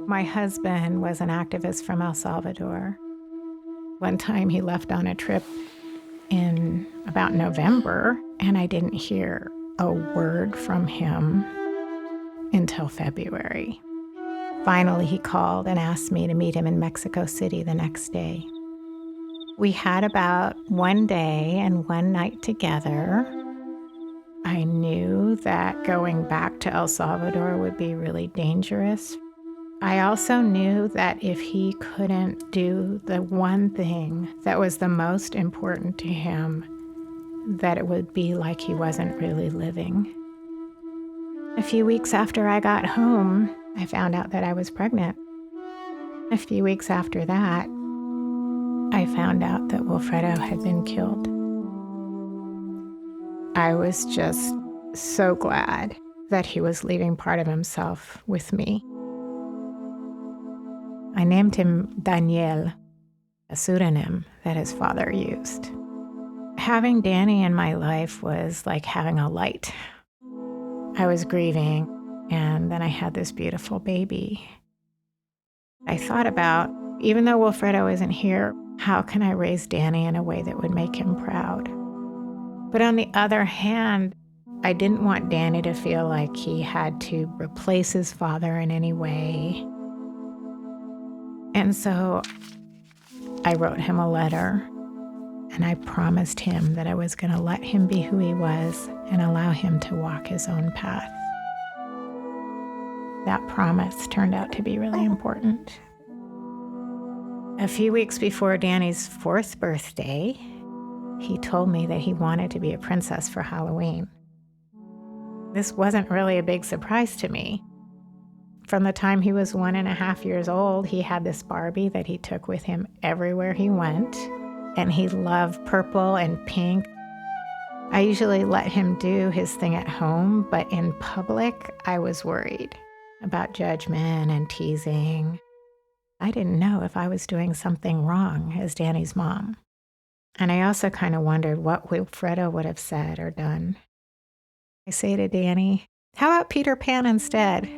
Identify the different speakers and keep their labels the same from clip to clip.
Speaker 1: My husband was an activist from El Salvador. One time he left on a trip in about November, and I didn't hear a word from him until February. Finally, he called and asked me to meet him in Mexico City the next day. We had about one day and one night together. I knew that going back to El Salvador would be really dangerous. I also knew that if he couldn't do the one thing that was the most important to him, that it would be like he wasn't really living. A few weeks after I got home, I found out that I was pregnant. A few weeks after that, I found out that Wilfredo had been killed. I was just so glad that he was leaving part of himself with me. I named him Daniel, a pseudonym that his father used. Having Danny in my life was like having a light. I was grieving, and then I had this beautiful baby. I thought about, even though Wilfredo isn't here, how can I raise Danny in a way that would make him proud? But on the other hand, I didn't want Danny to feel like he had to replace his father in any way. And so I wrote him a letter, and I promised him that I was going to let him be who he was and allow him to walk his own path. That promise turned out to be really important. A few weeks before Danny's 4th birthday, he told me that he wanted to be a princess for Halloween. This wasn't really a big surprise to me. From the time he was 1.5 years old, he had this Barbie that he took with him everywhere he went, and he loved purple and pink. I usually let him do his thing at home, but in public, I was worried about judgment and teasing. I didn't know if I was doing something wrong as Danny's mom. And I also kind of wondered what Wilfredo would have said or done. I say to Danny, how about Peter Pan instead?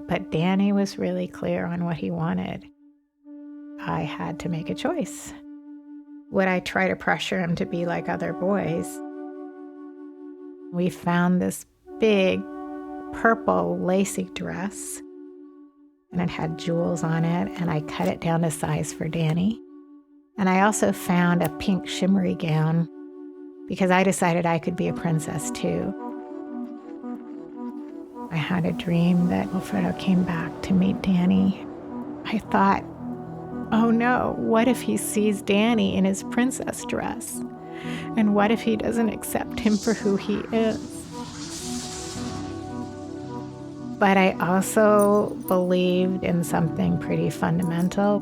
Speaker 1: But Danny was really clear on what he wanted. I had to make a choice. Would I try to pressure him to be like other boys? We found this big purple lacy dress, and it had jewels on it, and I cut it down to size for Danny. And I also found a pink shimmery gown because I decided I could be a princess too. I had a dream that Wilfredo came back to meet Danny. I thought, oh no, what if he sees Danny in his princess dress? And what if he doesn't accept him for who he is? But I also believed in something pretty fundamental.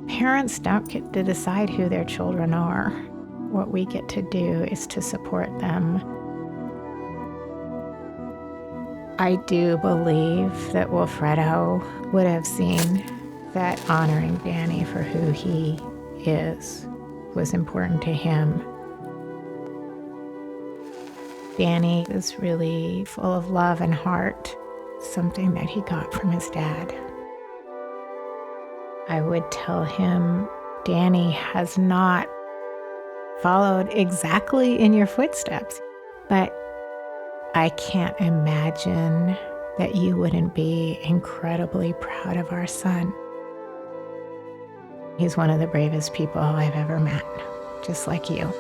Speaker 1: Parents don't get to decide who their children are. What we get to do is to support them. I do believe that Wilfredo would have seen that honoring Danny for who he is was important to him. Danny is really full of love and heart, something that he got from his dad. I would tell him, Danny has not followed exactly in your footsteps, but I can't imagine that you wouldn't be incredibly proud of our son. He's one of the bravest people I've ever met, just like you.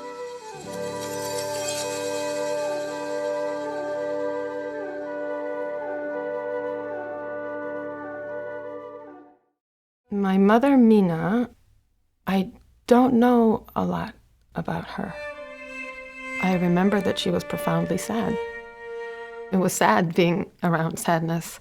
Speaker 2: My mother, Mina, I don't know a lot about her. I remember that she was profoundly sad. It was sad being around sadness.